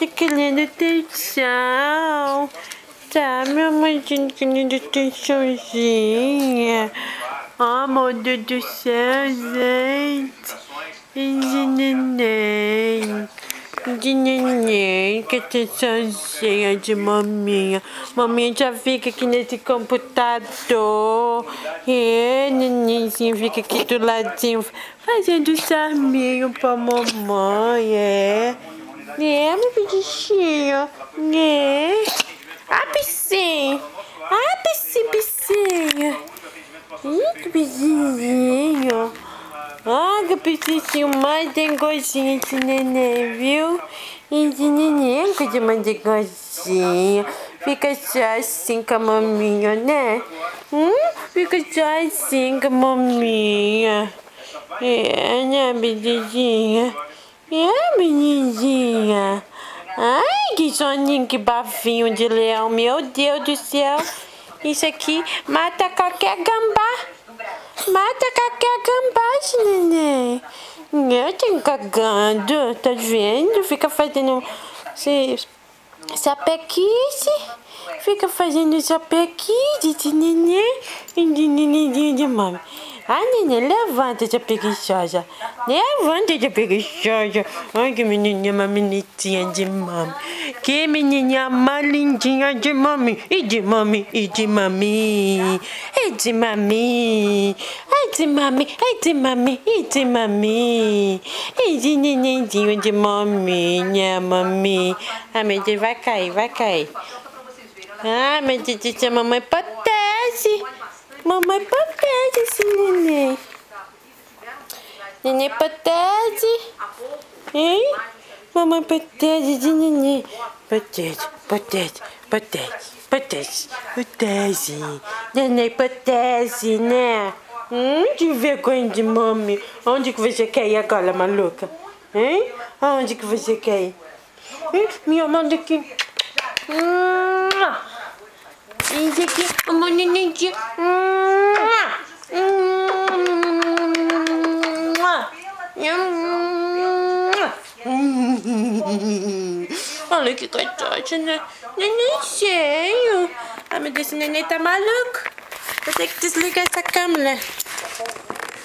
Tá querendo atenção. Tá, meu amorzinho, querendo atençãozinha. Oh, meu Deus do céu, gente. De neném. De neném, que atençãozinha de maminha. Maminha já fica aqui nesse computador. É, nenenzinho fica aqui do ladinho fazendo charminho pra mamãe, é. É, meu bichinho. É. Ah, piscinho. Ah, piscinho. Ih, que piscinho. Ah, que piscinho mais tem gostinho de neném, viu? E de neném, que de mais de gostinho. Fica só assim com a maminha, né? Fica só assim com a maminha. É, né, bebidinha? É, menininha. Ai, que soninho, que bafinho de leão. Meu Deus do céu. Isso aqui mata qualquer gambá. Mata qualquer gambá, neném. Eu tenho cagando, tá vendo? Fica fazendo sapequice. Fica fazendo sapequice de neném e de nenenzinho de mãe. Ai, neném, levanta essa preguiçosa. Levanta essa preguiçosa. Ai, que menininha mais bonitinha de mami. Que menininha mais lindinha de mami. E de mami, e de mami. E de mami. Ai, de mami, ai, de mami, e de mami. E de nenenzinho de maminha, mami. Ai, meu Deus, vai cair, vai cair. Ai, meu Deus do céu, mamãe protege. Mamãe protege esse neném. Neném protege. Hein? Mamãe protege de neném. Protege, protege, protege, protege, protege. Neném protege, né? Que vergonha de mami. Onde que você quer ir agora, maluca? Hein? Onde que você quer ir? Minha mão daqui. Isso aqui, uma nenenzinha. Olha que coitado, né? Neném cheio. Ai, meu Deus, esse neném tá maluco. Vou ter que desligar essa câmera.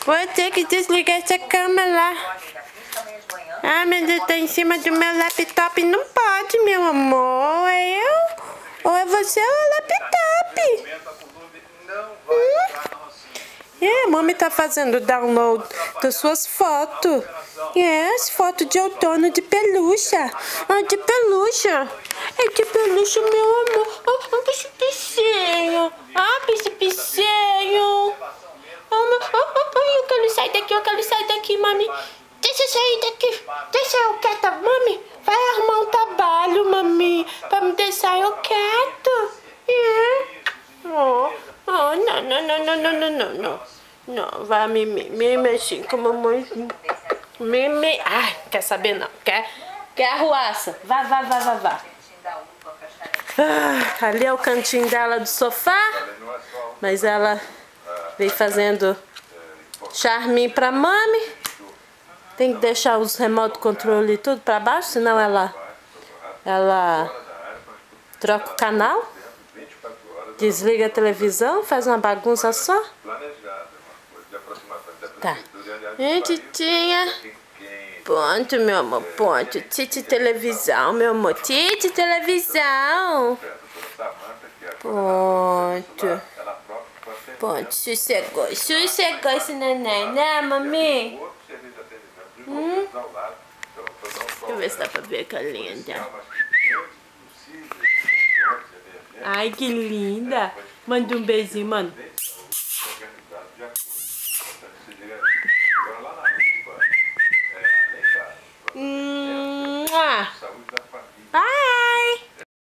Vou ter que desligar essa câmera. Ai, meu Deus, tá em cima do meu laptop. Não pode, meu amor. É eu? Ou é você ou é o laptop? É, a mami tá fazendo download das suas fotos. As fotos de outono de pelúcia. Ah, de pelúcia. É de pelúcia, meu amor. Ah, bicho piscinho. Ah, bicho piscinho. Eu quero sair daqui, eu quero sair daqui, mami. Deixa eu sair daqui. Deixa eu quieta, mami. Vai arrumar um trabalho, mami. Pra me deixar eu quieto. Não. Não, vai mime assim com a mamãe. Mime. Ai, quer saber não. Quer arruaça. Vá. Ali é o cantinho dela do sofá. Mas ela veio fazendo charminho pra mami. Tem que deixar os remote controle e tudo pra baixo, senão ela troca o canal, desliga a televisão, faz uma bagunça só. Tá. Titinha. Ponto, meu amor, ponto. Tite televisão, meu amor. Tite televisão. Ponto. Ponto. Sossegou esse neném, né, mami? Deixa eu ver se dá pra ver que linda. Ai, que linda. Manda um beijinho, mano.